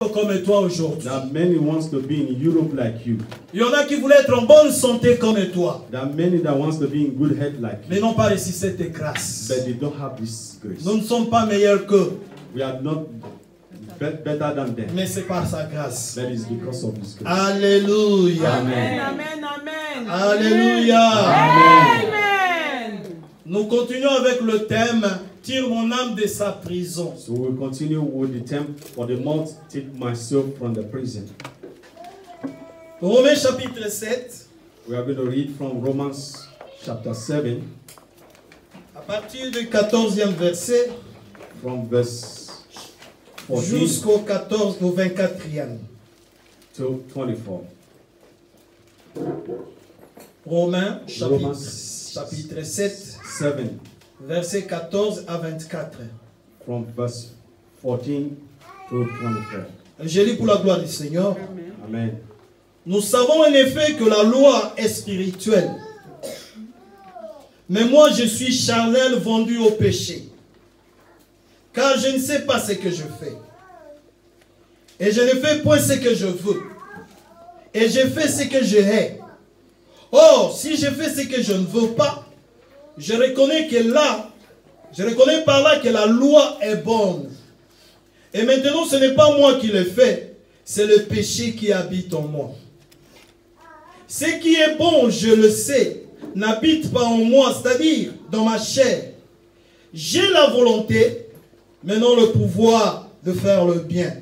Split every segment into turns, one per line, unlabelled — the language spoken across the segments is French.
comme toi aujourd'hui.
There are many wants to be in Europe like you.
Il y en a qui voulaient être en bonne santé comme toi.
There are many that wants to be in good health like
Mais
you.
n'ont pas reçu cette grâce.
But they don't have this grace.
Nous ne sommes pas meilleurs qu'eux,
We are not better than them.
mais c'est par sa grâce.
That is because of this grace.
Alléluia.
Amen.
Amen, amen.
Alléluia.
Amen.
Nous continuons avec le thème « Tire mon âme de sa prison ».
So we'll continue with the theme for the month, take my soul from the prison.
Romains chapitre 7,
We are going to read from Romans chapter 7,
à partir du 14e verset
from verse 14
jusqu'au 24e.
to 24.
Romains
Romains
chapitre 7,
7,
verset 14 à 24.
from verse 14 to 24.
Je lis pour la gloire du Seigneur.
Amen.
Nous savons en effet que la loi est spirituelle. Mais moi je suis charnel, vendu au péché. Car je ne sais pas ce que je fais. Et je ne fais point ce que je veux. Et je fais ce que je hais. Or, si je fais ce que je ne veux pas, je reconnais par là que la loi est bonne. Et maintenant, ce n'est pas moi qui le fais, c'est le péché qui habite en moi. Ce qui est bon, je le sais, n'habite pas en moi, c'est-à-dire dans ma chair. J'ai la volonté, mais non le pouvoir de faire le bien.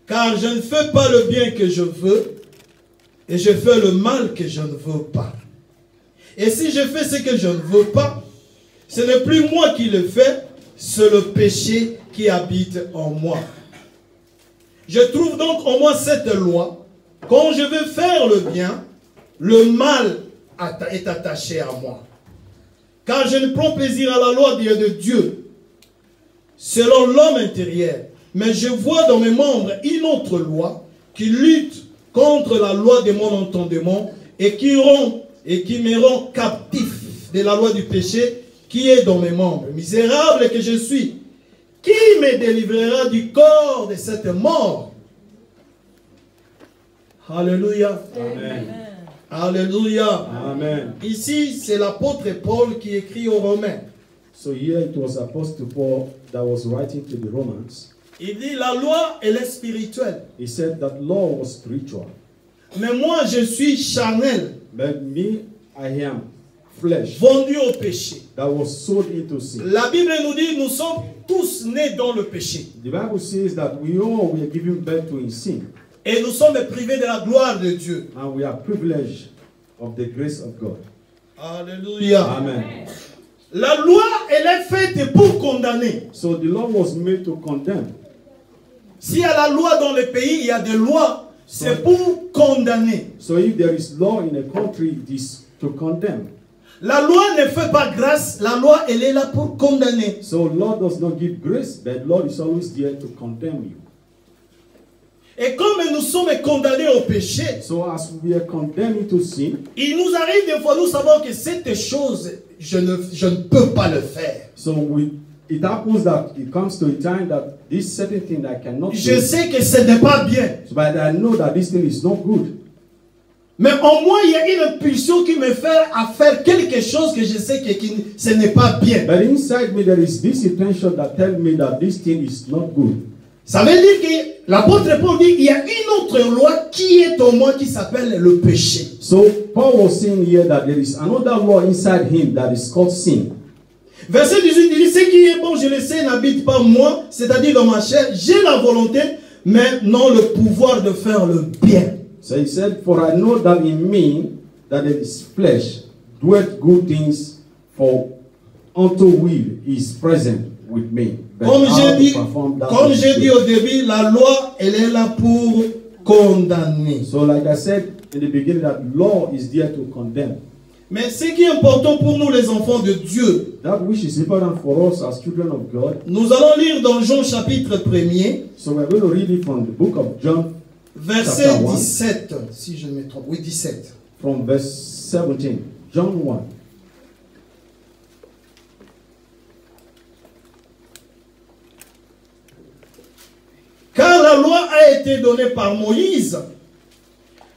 Car je ne fais pas le bien que je veux, et je fais le mal que je ne veux pas. Et si je fais ce que je ne veux pas, ce n'est plus moi qui le fais, c'est le péché qui habite en moi. Je trouve donc en moi cette loi. Quand je veux faire le bien, le mal est attaché à moi. Car je ne prends plaisir à la loi de Dieu, selon l'homme intérieur. Mais je vois dans mes membres une autre loi qui lutte contre la loi de mon entendement et qui me rend captif de la loi du péché qui est dans mes membres. Misérable que je suis, qui me délivrera du corps de cette mort? Alléluia.
Amen.
Alléluia.
Amen.
Ici, c'est l'apôtre Paul qui écrit aux Romains.
So here it was Apostle Paul that was writing to the Romans.
Il dit, la loi, elle est spirituelle.
He said that law was spiritual.
Mais moi, je suis charnel,
But me, I am flesh
vendu au péché.
that was sold into sin.
La Bible nous dit, nous sommes tous nés dans le péché.
The Bible says that we all were given birth to in sin.
Et nous sommes privés de la gloire de Dieu.
And we are privileged of the grace of God.
Alléluia.
Amen.
La loi, elle est faite pour condamner.
So the law was made to condemn.
S'il y a la loi dans le pays, il y a des lois, c'est pour condamner.
So if there is law in a country, it is to condemn.
La loi ne fait pas grâce, la loi, elle est là pour condamner.
So law does not give grace, but law is always there to condemn you.
Et comme nous sommes condamnés au péché,
So as we are condemned to sin,
il nous arrive des fois, nous savons que cette chose, je ne peux pas le faire.
so it happens that it comes to a time that this certain thing I cannot
Je
do,
sais que ce n'est pas bien.
but I know that this thing is not good.
Mais en moi, il y a une impulsion qui me fait à faire quelque chose que je sais que ce n'est pas bien.
But inside me there is this intention that tells me that this thing is not good.
Ça veut dire que l'apôtre Paul dit il y a une autre loi qui est en moi qui s'appelle le péché.
So Paul was saying here that there is another law inside him that is called sin.
Verset 18 dit ce qui est bon, je le sais, n'habite pas moi, c'est-à-dire dans ma chair. J'ai la volonté, mais non le pouvoir de faire le bien.
So he said, for I know that in me, that it is flesh, doeth good things, for unto will is present with me. But
Comme
how
j'ai
to
dit,
perform that
comme
which is
j'ai dit
good.
au début, la loi, elle est là pour condamner.
So like I said in the beginning, that law is there to condemn.
Mais ce qui est important pour nous, les enfants de Dieu,
That which is important for us as children of God.
nous allons lire dans Jean chapitre 1er,
So we're going to read it from the book of John,
verset
Chapter 1.
17, si je ne me trompe, oui 17.
from verse 17. John 1.
Car la la loi a été donnée par Moïse,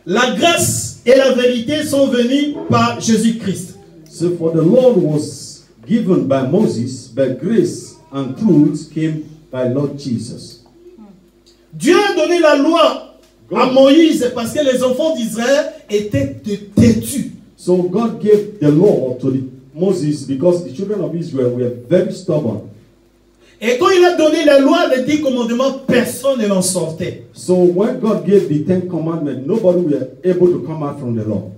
la grâce et la vérité sont venues par Jésus-Christ.
So for the law was given by Moses, but grace and truth came by Lord Jesus.
Dieu a donné la loi à Moïse parce que les enfants d'Israël étaient têtus.
So God gave the law to Moses because the children of Israel were very stubborn.
Et quand il a donné la loi, les 10 commandements, personne ne l'en sortait.
So when God gave the 10 commandments, nobody were able to come out from the law.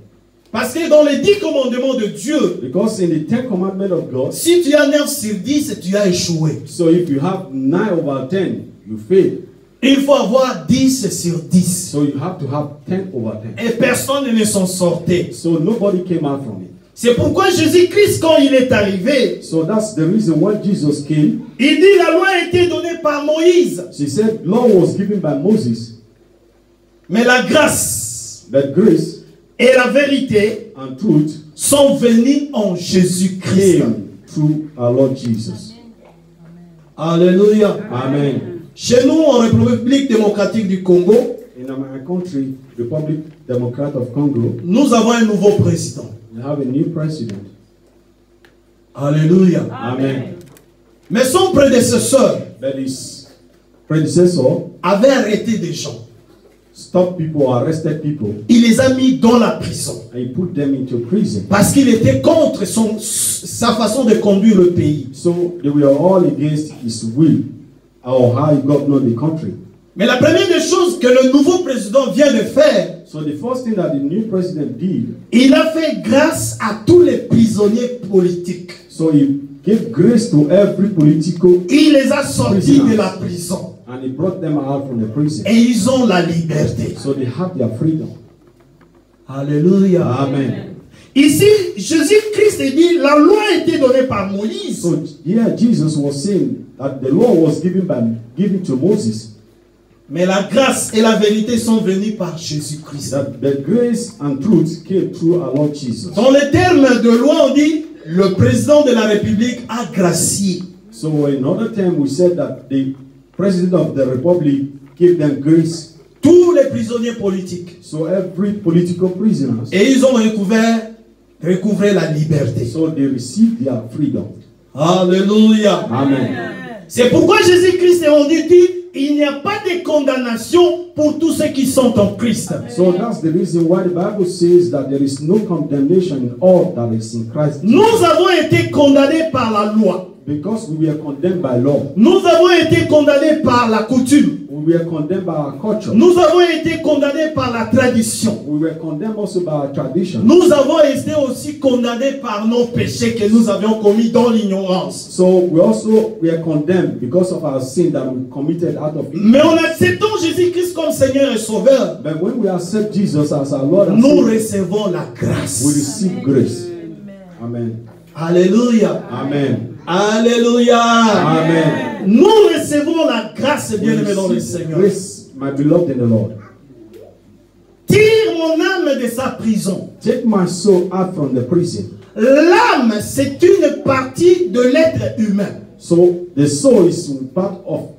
Parce que dans les 10 commandements de Dieu,
Because in the 10 commandments of God,
si tu as 9 sur 10, tu as échoué.
so if you have 9 over 10, you fail.
Il faut avoir 10 sur 10.
So you have to have 10 over 10.
Et personne ne s'en sortait.
So nobody came out from it.
C'est pourquoi Jésus-Christ, quand il est arrivé,
So that's the reason why Jesus came.
il dit la loi a été donnée par Moïse.
She said law was given by Moses,
Mais la grâce
but grace
et la vérité
and truth
sont venues en Jésus-Christ.
came through our Lord Jesus.
Alléluia.
Amen.
Chez nous, en République démocratique du Congo,
In my country, Republic Democrat of Congo,
nous avons un nouveau président.
we have a new president.
Alléluia.
Amen.
Mais son prédécesseur
But his predecessor
avait arrêté des gens.
stopped people, arrested people,
Il les a mis dans la prison.
and he put them into prison.
Parce qu'il était contre sa façon de conduire le pays.
So they were all against his will or how he governed the country.
Mais la première des choses que le nouveau président vient de faire,
So the first thing that the new president did,
il a fait grâce à tous les prisonniers politiques.
so he gave grace to every political,
Il les a sortis de la prison.
and he brought them out from the prison.
Et ils ont la liberté.
So they have their freedom.
Alléluia.
Amen.
Ici, Jésus-Christ dit, la loi a été donnée par Moïse.
So here Jesus was saying that the law was given to Moses,
Mais la grâce et la vérité sont venues par Jésus-Christ.
that the grace and truth came through our Lord Jesus.
Dans les termes de loi, on dit, le président de la République a gracié.
So in other terms, we said that the president of the republic gave them grace.
Tous les prisonniers politiques.
So every political prisoners,
Et ils ont recouvré la liberté.
so they received their freedom.
Alléluia.
Amen.
C'est pourquoi Jésus-Christ est rendu dit, il n'y a pas de condamnation pour tous ceux qui sont en Christ.
So that's the reason why the Bible says that there is no condemnation in all that is in Christ.
Nous avons été condamnés par la loi.
Because we were condemned by law.
Nous avons été condamnés par la coutume.
We were condemned by our culture.
Nous avons été condamnés par la tradition.
We were condemned also by our tradition.
Nous avons été aussi condamnés par nos péchés que nous avions commis dans l'ignorance.
So we also were condemned because of our sin that we committed out of it.
Mais en acceptant Jésus-Christ comme Seigneur et Sauveur,
But when we accept Jesus as our Lord and
nous
Savior,
recevons la
we
grâce.
receive grace. Amen.
Alléluia.
Amen.
Alléluia.
Amen.
Nous recevons la grâce,
We
bien-aimés dans le
receive
Seigneur.
grace, my beloved in the Lord.
Tire mon âme de sa prison.
Take my soul out from the prison.
L'âme, c'est une partie de l'être humain.
So the soul is part of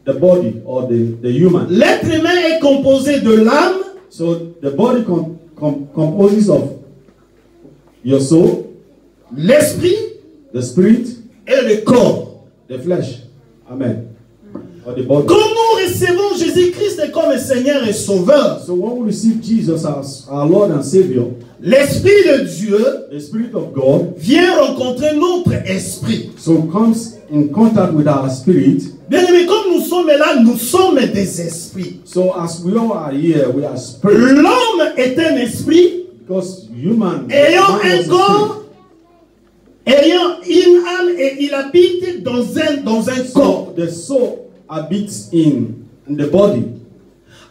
the body or the human.
L'être humain est composé de l'âme,
So the body composes of your soul,
l'esprit
the spirit,
et le corps.
the flesh. Amen. Or the body.
Quand nous recevons Jésus-Christ comme Seigneur et Sauveur,
So when we receive Jesus as our Lord and Savior,
l'Esprit de Dieu
the Spirit of God
vient rencontrer notre esprit.
so comes in contact with our spirit.
Bien-aimés, comme nous sommes là, nous sommes des esprits.
So as we all are here, we are spirit.
L'homme est un esprit
Because human
ayant
man
un
was a
corps, ayant une âme et il habite dans un
spirit.
corps.
So the soul habits in the body.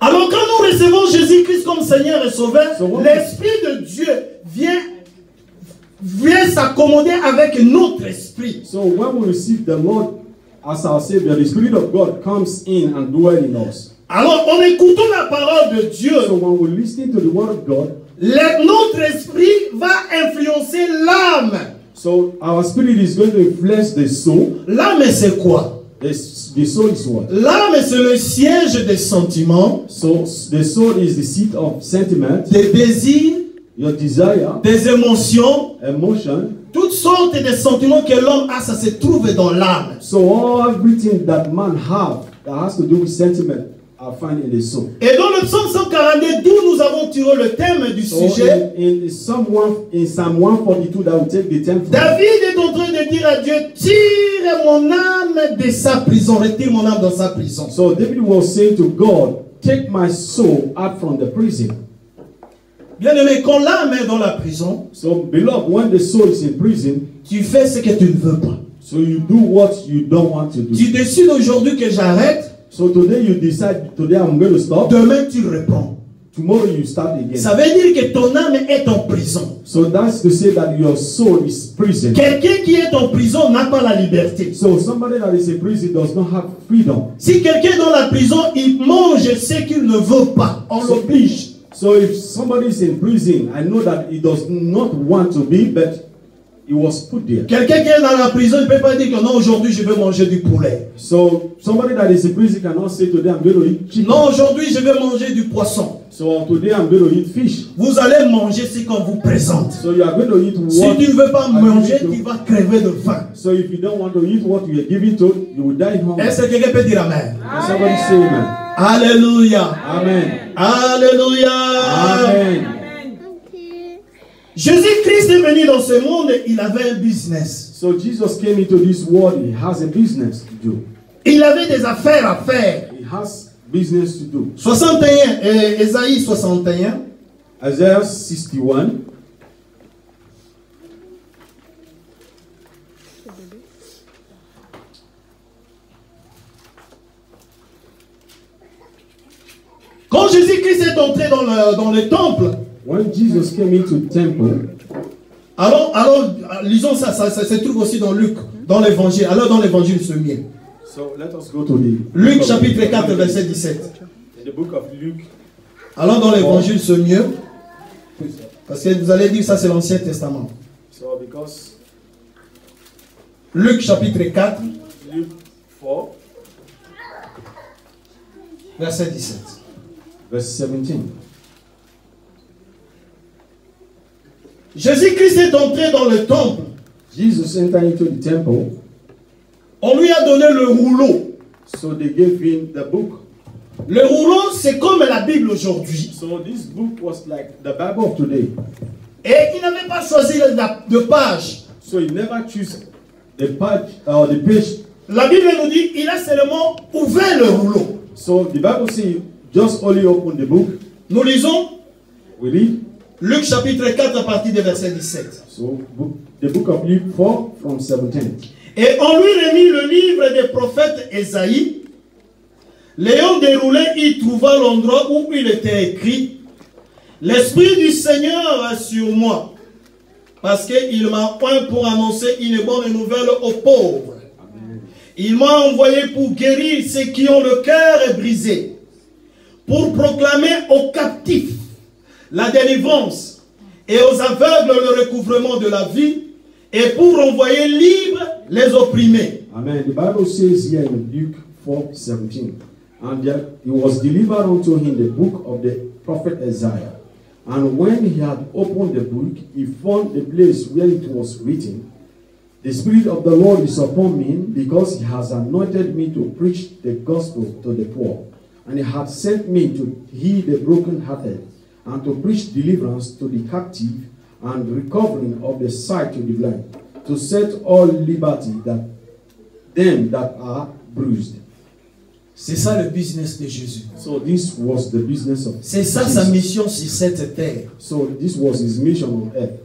Alors quand nous recevons Jésus-Christ comme Seigneur et Sauveur,
So what-
l'Esprit de Dieu vient s'accommoder avec notre esprit.
So when we receive the Lord as our Savior, the Spirit of God comes in and dwells in us.
Alors en écoutant la parole de Dieu,
So when we listen to the Word of God,
notre esprit va influencer l'âme.
so our spirit is going to influence the soul.
L'âme c'est quoi?
The soul is what?
L'âme, c'est le siège des sentiments,
So the soul is the seat of sentiment,
des désirs,
your desire,
des émotions.
emotion.
Toutes sortes de sentiments que l'homme a, ça se trouve dans l'âme.
So everything that man have that has to do with sentiment are found in the soul.
Et dans le psaume 142, d'où nous avons tiré le thème du
So
sujet,
in Psalm 142 that will take the 10th.
David est en train de dire à Dieu, tire mon âme de sa prison, retire mon âme dans sa prison.
So David was saying to God, take my soul out from the prison.
Bien aimé, quand l'âme est dans la prison,
So beloved, when the soul is in prison,
tu fais ce que tu ne veux pas.
so you do what you don't want to do.
Tu décides aujourd'hui que j'arrête,
So today you decide, today I'm going to stop.
demain tu reprends.
Tomorrow you start again.
Ça veut dire que ton âme est en prison.
So that's to say that your soul is prison.
Quelqu'un qui est en prison n'a pas la liberté.
So somebody that is in prison does not have freedom.
Si quelqu'un est dans la prison, il mange ce qu'il ne veut pas. On l'oblige.
So if somebody is in prison, I know that he does not want to be, but he was put there.
Quelqu'un qui est dans la prison, il ne peut pas dire que non, aujourd'hui je vais manger du poulet.
So somebody that is in prison cannot say today I'm going to eat chicken.
Non, aujourd'hui je vais manger du poisson.
So today I'm going to eat fish.
Vous allez manger ce qu'on vous présente.
So you are going to eat
Si
what
tu ne veux pas
I
manger,
give you.
tu vas crever de faim.
So if you don't want to eat what you are given to, you will die hungry.
Est-ce que quelqu'un peut dire Amen?
Can somebody say amen?
Alléluia.
Amen.
Alléluia.
Amen.
Jésus-Christ est venu dans ce monde, il avait un business.
So Jesus came into this world, he has a business to do.
Il avait des affaires à faire.
He has business to do.
61, Ésaïe 61.
Isaiah 61.
Quand Jésus-Christ est entré dans le temple,
When Jesus came into the temple,
alors lisons ça se trouve aussi dans Luc, dans l'évangile. Alors dans l'évangile ce mien.
so let us go to the
Luc chapitre 4, verset 17.
In the book of Luke.
Allons dans l'évangile ce mieux. Parce que vous allez dire ça c'est l'Ancien Testament.
So because
Luc chapitre 4,
Luke 4,
verset 17.
verse 17.
Jésus-Christ est entré dans le temple.
Jesus entered into the temple,
On lui a donné le rouleau.
so they gave him the book.
Le rouleau, c'est comme la Bible aujourd'hui.
So this book was like the Bible of today.
Et il n'avait pas choisi de page.
So he never chose the page or the page.
La Bible nous dit il a seulement ouvert le rouleau.
So the Bible says just only open the book.
Nous lisons
We read.
Luc chapitre 4 à partir du verset 17.
So the book of Luke 4 from 17.
Et on lui remit le livre des prophètes Ésaïe. L'ayant déroulé, il trouva l'endroit où il était écrit « L'Esprit du Seigneur est sur moi, parce qu'il m'a oint pour annoncer une bonne nouvelle aux pauvres. Il m'a envoyé pour guérir ceux qui ont le cœur brisé, pour proclamer aux captifs la délivrance et aux aveugles le recouvrement de la vie, et pour envoyer libres les opprimés. »
Amen. The Bible says here in Luke 4:17, and that he was delivered unto him the book of the prophet Isaiah. And when he had opened the book, he found the place where it was written, "The Spirit of the Lord is upon me, because he has anointed me to preach the gospel to the poor. And he hath sent me to heal the brokenhearted, and to preach deliverance to the captive, and recovering of the sight to the blind, to set all liberty that them that are bruised."
C'est ça le business de Jésus.
So this was the business of
C'est ça
Jesus.
sa mission sur cette terre.
So this was his mission on earth,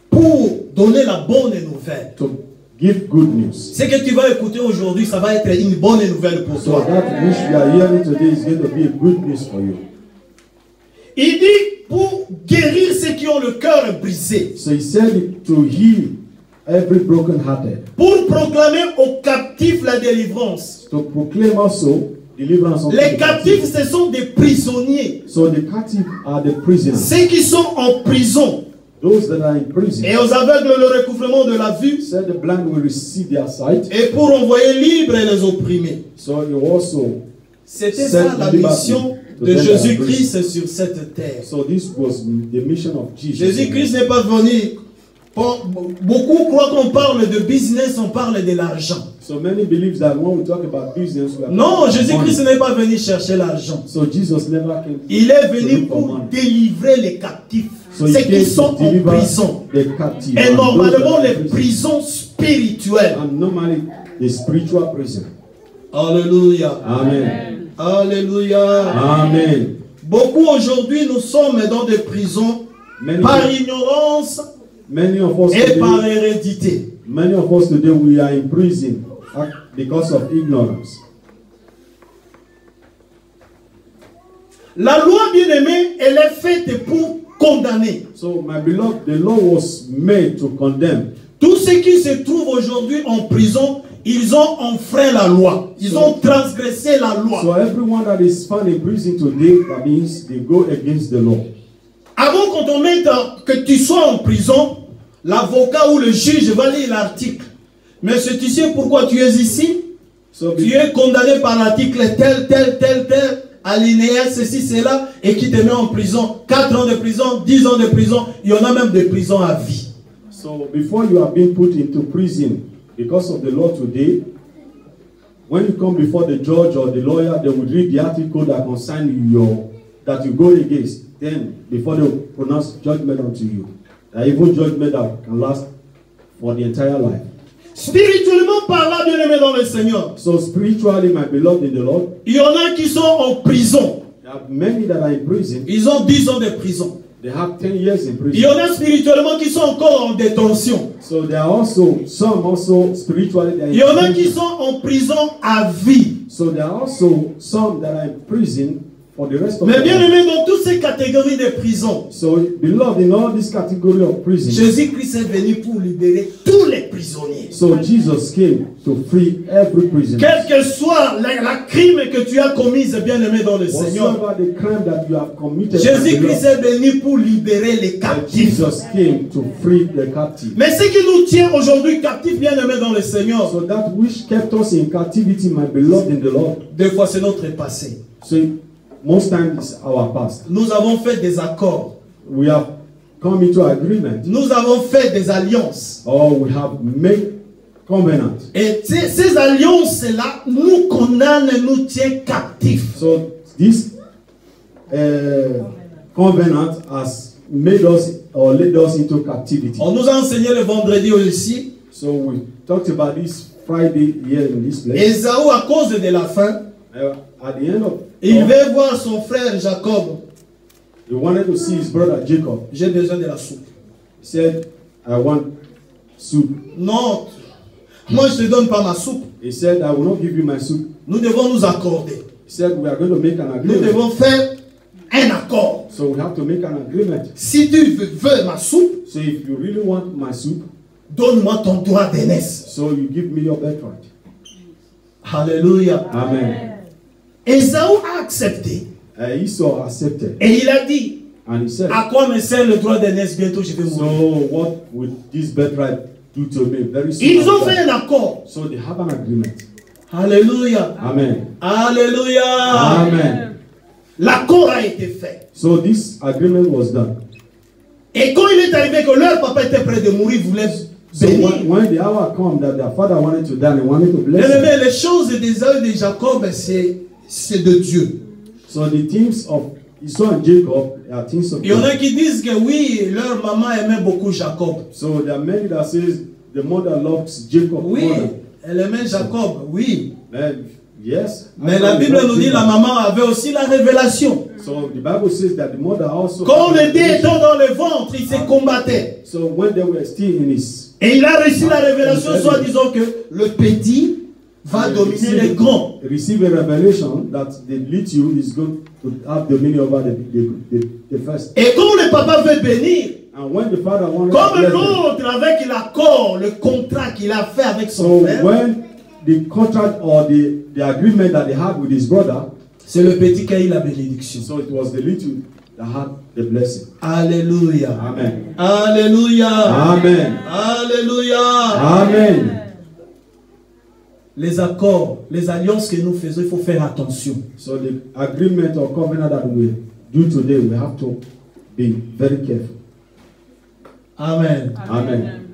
Pour donner la bonne nouvelle.
to give good news.
Ce que tu vas écouter aujourd'hui, ça va être une bonne nouvelle pour
So
toi.
that which we are hearing today is going to be a good news for you.
Il dit pour guérir ceux qui ont le cœur brisé.
So he said it to heal every broken-hearted,
Pour proclamer aux captifs la délivrance.
to proclaim also deliverance unto
Les
the
captifs,
captive.
ce sont des prisonniers.
So the captive are the prisoners.
Ceux qui sont en prison.
those that are in prison.
Et aux aveugles le recouvrement de la vue.
Said the blind will receive their sight.
Et pour envoyer libres les opprimés.
So you also.
C'était ça la mission de Jésus-Christ sur cette terre.
So this was the mission of Jesus.
Jésus-Christ n'est pas venu. Beaucoup croient qu'on parle de business, on parle de l'argent.
So many believe that when we talk about business, we are
non, Jésus-Christ n'est pas venu chercher l'argent.
So Jesus never came.
Il est venu pour délivrer les captifs, ceux qui sont en prison. Et normalement les prisons spirituelles.
And normally the spiritual prison.
Alléluia.
Amen.
Alléluia.
Amen.
Beaucoup aujourd'hui nous sommes dans des prisons par ignorance et par hérédité.
Many of us today we are in prison because of ignorance.
La loi, bien-aimée, elle est faite pour condamner.
So my beloved, the law was made to condemn.
Tous ceux qui se trouvent aujourd'hui en prison, ils ont enfreint la loi. Ils ont transgressé la loi.
So everyone that is found in prison today, that means they go against the law.
Avant qu'on te mette que tu sois en prison, l'avocat ou le juge va lire l'article. Mais tu sais pourquoi tu es ici? Tu es condamné par l'article tel, alinéa, ceci, cela, et qui te met en prison. 4 ans de prison, 10 ans de prison, il y en a même des prisons à vie.
So before you are being put into prison because of the law today, when you come before the judge or the lawyer, they will read the article that concern that you go against. Then before they pronounce judgment unto you, the evil judgment that can last for the entire life.
Spirituellement parlant, bien-aimé dans le Seigneur.
So spiritually, my beloved in the Lord,
il y en a qui sont en prison.
There are many that are in prison.
Ils ont 10 ans de prison.
They have 10 years in prison.
Il y en a spirituellement qui sont encore en détention.
So there are also some spiritually.
Il y en a qui sont en prison à vie.
So there are also some that are in prison for the rest of
Mais bien aimé, dans toutes ces catégories de prison,
so beloved, in all this category of prison,
Jésus-Christ est venu pour libérer tous les prisonniers.
So Jesus came to free every prisoner.
Quel que soit la crime que tu as commise, bien aimé dans le Seigneur,
the crime that you have committed,
Jésus-Christ est venu pour libérer les captifs.
Jesus came to free the captive.
Mais ce qui nous tient aujourd'hui captifs, bien aimé dans le Seigneur,
so that which kept us in captivity, my beloved in the Lord,
des fois c'est notre passé.
So most times it's our past.
Nous avons fait des accords.
We have come into agreement.
Nous avons fait des alliances.
Or we have made covenant.
Et ces alliances-là nous condamnent, nous tiennent captifs.
So this covenant has made us or led us into captivity.
On nous a enseigné le vendredi aussi.
So we talked about this Friday here in this place.
Ésaü, à cause de la faim,
at the end of
il veut voir son frère Jacob.
He wanted to see his brother Jacob.
J'ai besoin de la soupe.
He said, I want soup.
Non, moi je ne te donne pas ma soupe.
He said, I will not give you my soup.
Nous devons nous accorder.
He said, we are going to make an agreement.
Nous devons faire un accord.
So we have to make an agreement.
Si tu veux ma soupe,
so if you really want my soup,
donne-moi ton droit d'aînesse.
So you give me your birthright.
Alléluia.
Amen.
Ésaü a accepté.
Esau accepted.
Et il a dit,
and he said,
à quoi me sert le droit d'aînesse, bientôt je vais mourir.
So what would this birthright do to me? Very soon.
Ils ont fait un accord.
So they have an agreement.
Alléluia.
Amen.
Alléluia.
Amen.
L'accord a été fait.
So this agreement was done.
Et quand il est arrivé que leur papa était près de mourir, il voulait bénir.
When the hour came that their father wanted to die, they wanted to bless him.
Mais les choses d'Ésaü et de Jacob, c'est de Dieu.
So the things of Esau and Jacob are things of God.
Il y en a qui disent que oui, leur maman aimait beaucoup Jacob.
So there are many that says the mother loves Jacob.
Oui, elle aimait Jacob, oui.
Yes.
Mais la Bible nous dit que la maman avait aussi la révélation.
So the Bible says that the mother also.
Quand le dé était dans le ventre, il se combattait.
So when they were still in his.
Et il a reçu la révélation, soit disant que le petit va dominer les grands.
Receive a revelation that the little is going to have dominion over the first.
Et quand le papa veut bénir,
and when the father wanted
comme l'autre avec l'accord, le contrat qu'il a fait avec son frère.
When the contract or the agreement that they had with his brother,
C'est le petit qui a eu la bénédiction.
So it was the little that had the blessing.
Alléluia.
Amen.
Alléluia.
Amen.
Alléluia.
Amen.
Les accords, les alliances que nous faisons, il faut faire attention.
So the agreement or covenant that we do today, we have to be very careful.
Amen.
Amen.